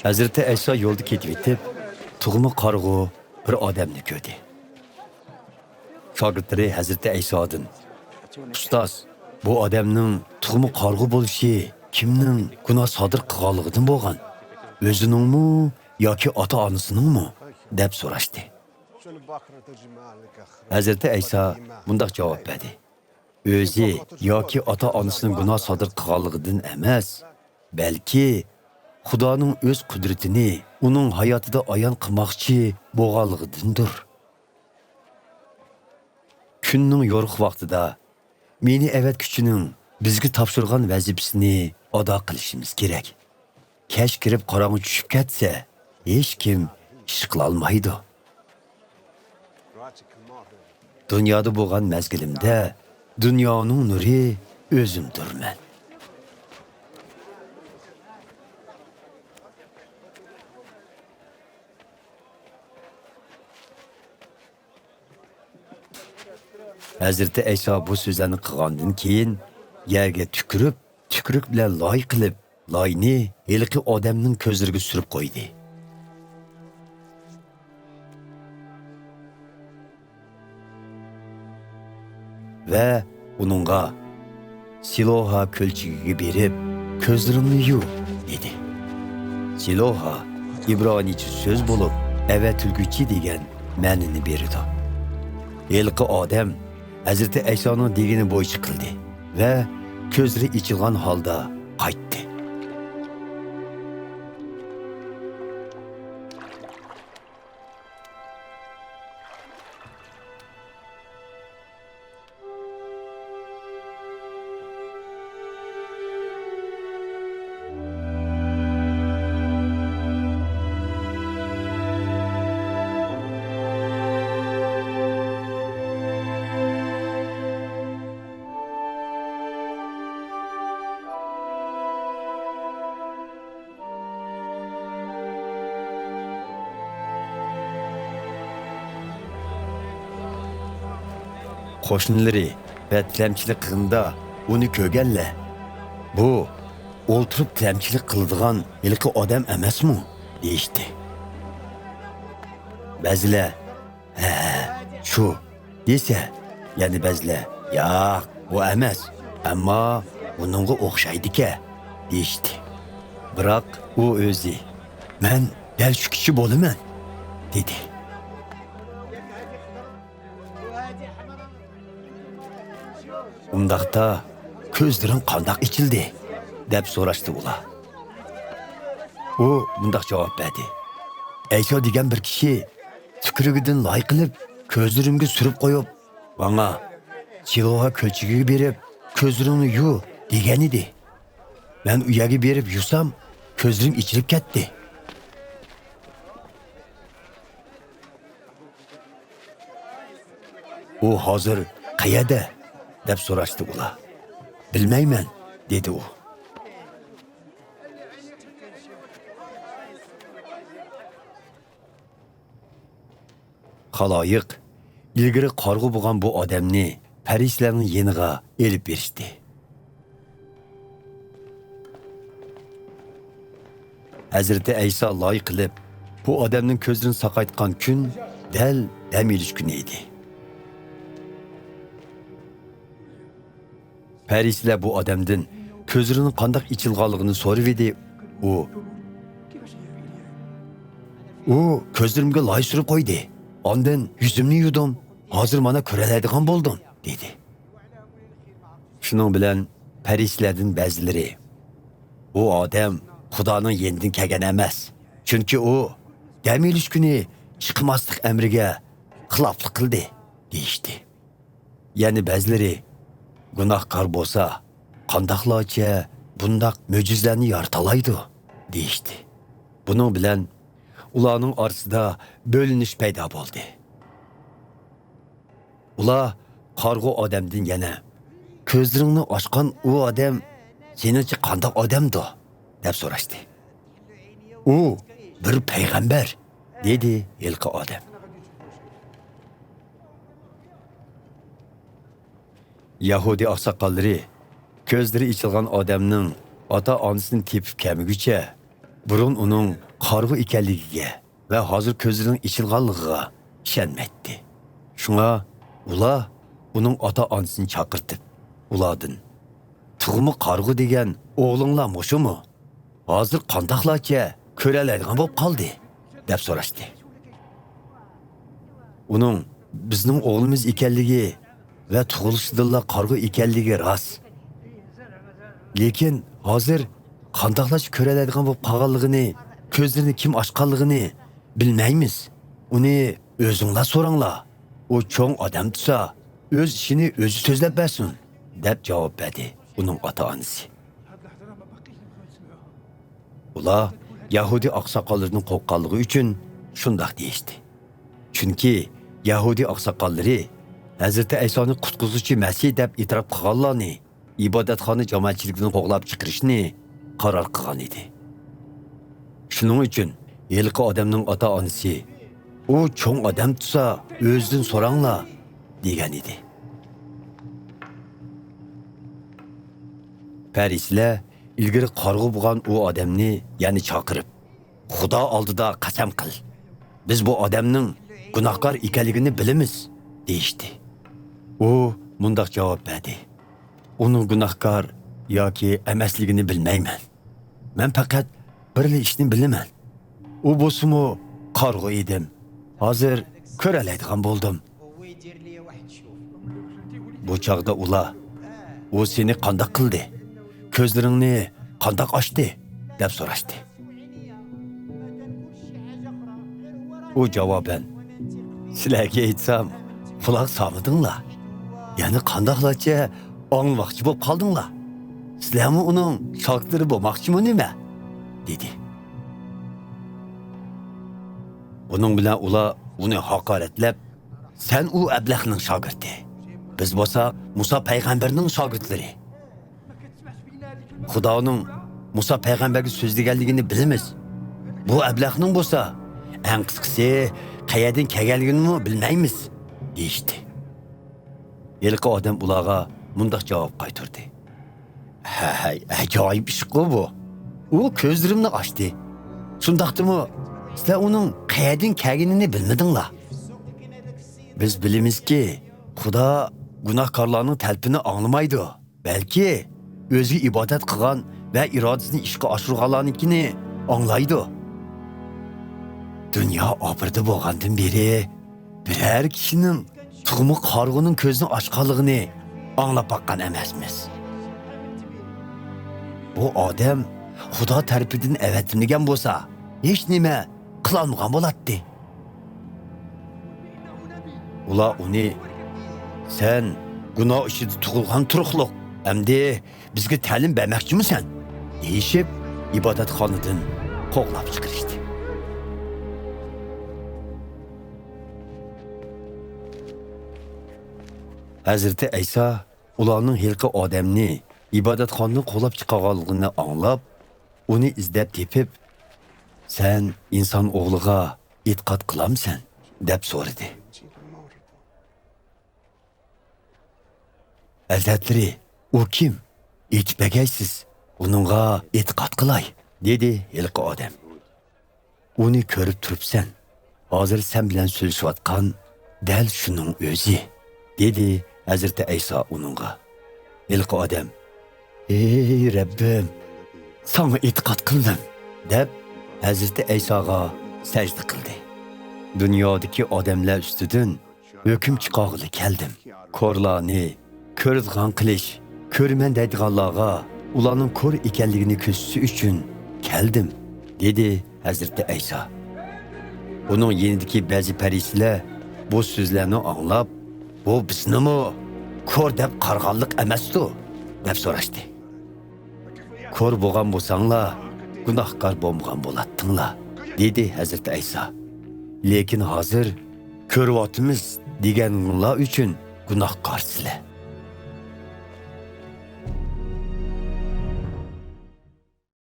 Hazreti İsa yolda ketib etib, tug'ma qarg'u bir odamni ko'rdi. Shogirdlari Hazreti İsa'dan: "Ustoz, bu odamning tug'ma qarg'u bo'lishi kimning gunoh sodir qilganligidan bo'lgan? O'ziningmi yoki ota-onasiningmi?" deb so'rashdi. Hazreti İsa bundoq javob berdi: "O'zi yoki ota-onasining gunoh sodir qilganligidan emas, balki Xudoning o'z qudratini uning hayotida ayon qilmoqchi bo'lganligidandir. Kunning yo'riq vaqtida meni avatkuchining bizga topshirgan vazifasini ado qilishimiz kerak. Kech kirib qorong'i tushib ketsa, hech kim ish qila olmaydi. Dunyoda bo'lgan mezgilimda dunyoning nuri o'zimdirman." Hazreti İsa bu so'zlarni qilgandan keyin yerga tukruk bilan loy qilib, loyni ilqi odamning ko'zlariga surib qo'ydi. Va uningga Siloha ko'lchigiga berib, ko'zlaringni yu dedi. Siloha İbranicha so'z bo'lib, avatilguchi degan ma'noni beradi. Ilqi odam Hazreti İsa'nın degini bo'yicha qildi va ko'zlari ichilgan holda qaytdi. Qo'shnilari va tilamchilik qilganda uni ko'rganlar: "Bu o'ltirib tilamchilik qiladigan ilqi odam emasmi?" deyishdi. Ba'zilar "Ha, shu" desa, yana ba'zilar "Yo'q, bu emas, ammo buningga o'xshaydi-ku" deyishdi. Biroq u o'zi "Men dal shu kishi bo'laman" dedi. Undaqda ko'zlaring qandoq ichildi deb so'rashdi ular. U bundoq javob berdi: "İsa degan bir kishi tukrugidan loy qilib, ko'zlarimga surib qo'yib, menga Siloha ko'lchigiga berib, ko'zlaringni yu degan edi. Men u yerga berib yusam, ko'zlarim ichilib ketdi." "U hozir qayerda?" deb so'rashdi ular. "Bilmayman" dedi u. Xaloyiq ilgari qarg'u bo'lgan bu odamni farislarning yeniga elib berishdi. Hazreti İsa loy qilib, bu odamning ko'zini saqaytgan kun dal dam olish kuni edi. Farislar bu odamdan ko'zlarining qandoq ichilganligini so'rab edi. U ko'zlarimga loy surib qo'ydi. Ondan yuzimni yudim. Hozir mana ko'raladigan bo'ldim dedi. Shuning bilan farislardan ba'zilari: "Bu odam Xudoning yendan kelgan emas. Chunki u dam olish kuni chiqmaslik amriga xiloflik qildi" deyishdi. Ya'ni ba'zilari: "Gunohkor bo'lsa, qandoqlarcha bundoq mo'jizalarni yaratalaydi" deyishdi. Buning bilan ularning orasida bo'linish paydo bo'ldi. Ular qarg'u odamdan yana: "Ko'zlaringni ochgan u odam seningcha qandoq odamdi?" deb so'rashdi. "U bir payg'ambar" dedi ilqi odam. Yahudi oqsoqollari ko'zlari ichilgan odamning ota-onasini tepib kelmaguncha burun uning qarg'u ekanligiga va hozir ko'zining ichilganligiga ishonmaydi. Shunga ular uning ota-onasini chaqirtib, ulardan "Tug'mi qarg'u degan o'g'linglar mushumi? Hozir qandoqlarcha ko'ralaydigan bo'lib qoldi?" deb so'rashdi. Uning bizning o'g'limiz ekanligi va tug'ilishidanla qarg'u ekanligi rost. Lekin hozir qandoqlarcha ko'ralaydigan bo'lib qolganligini, ko'zlarini kim ochganligini bilmaymiz. Uni o'zinglar so'ranglar. U cho'ng odam tutsa, o'z ishini o'zi so'zlab bersin, deb javob berdi uning ota-onasi. Ular Yahudi oqsoqollarining qo'rqqanligi uchun shundoq deyishdi. Chunki Yahudi oqsoqollari Hazrati Aysoni qutquzuvchi Masih deb e'tirof qilganlarni ibodatxona jamoatchiligidan qo'g'lab chiqarishni qaror qilgan edi. Shuning uchun yilqi odamning ota-onasi u cho'ng odam tutsa o'zidan so'ranglar degan edi. Parislar ilgari qarg'u bo'lgan u odamni yana chaqirib, Xudo oldida qasam qil. Biz bu odamning gunohkor ekanligini bilamiz, deyishdi. U mundaq javob berdi. Uning gunohkor yoki emasligini bilmayman. Men faqat bir ishni bilaman. U bo'lsa-mu qarg'u edim. Hozir ko'ralaydigan bo'ldim. Bu chaqda ular, "U seni qandoq qildi? Ko'zlaringni qandoq ochdi?" deb so'rashdi. U javoban, "Sizlarga aytsam, quloq solmadinglar. Ya'ni qandoqlarcha anglamoqchi bo'lib qoldinglar. Sizlarmi uning shogirdlari bo'lmoqchimi nima?" dedi. Bunun bilan ular uni haqoratlab, "Sen u ablahning shogirdi. Biz bo'lsa Musa payg'ambarning shogirdlari. Xudoning Musa payg'ambarga so'zlaganligini bilamiz. Bu ablahning bo'lsa, eng qisqasi qayerdan kelganligini bilmaymiz", deyishdi. Yilqi odam ularga mundaq javob qaytardi. "Hay, ajoyib ish bu. U ko'zlarimni ochdi. Shundaqdimi? Sizlar uning qayerdan kelganini bilmadinglar. Biz bilamizki, Xudo gunohkorlarning talpini anglamaydi, balki o'zi ibodat qilgan va irodasini ishga oshirganlarnikini anglaydi. Dunyo obrida bo'lgandan beri biror kishining tug'mi qarg'uning ko'zini ochganligini anglab boqqan emasmiz. Bu odam Xudo tarafidan avatilmagan bo'lsa, hech nima qilolmagan bo'ladi." Ular uni, "Sen gunoh ishida tug'ilgan turuqliq, endi bizga ta'lim bermoqchimisan?" deyishib, ibodatxonadan qo'g'lab chiqarishdi. Hazrati Ayso ularning hilqi odamni ibodatxonadan qo'g'lab chiqarganligini anglab, uni izlab tepib, "Sen inson o'g'liga e'tiqod qilamsan?" deb so'radi. "Hazratlari, u kim? Aytmagaysiz, uningga e'tiqod qilay", dedi hilqi odam. "Uni ko'rib turibsan. Hozir sen bilan so'zlashayotgan dal shuning o'zi", dedi Hazrati Ayso uningga. Hilqi odam, "Ey Rabbim, sana e'tiqod qildim", deb Hazrati Aysoga sajda qildi. "Dunyodagi odamlar ustidan hukm chiqarg'ili keldim. Ko'rlarni ko'radigan qilish, ko'rman deydiganlarga ularning ko'r ekanligini ko'rsatish uchun keldim", dedi Hazrati Ayso. Uning yenidagi ba'zi parislar bu so'zlarni anglab, "Bu biznimi ko'r deb qarg'anliq emasdi?" deb so'rashdi. "Ko'r bo'lgan bo'lsanglar, gunohkor bo'lmagan bo'ladinglar", dedi Hazrati Ayso. "Lekin hozir ko'ryapmiz deganinglar uchun gunohkorsizlar."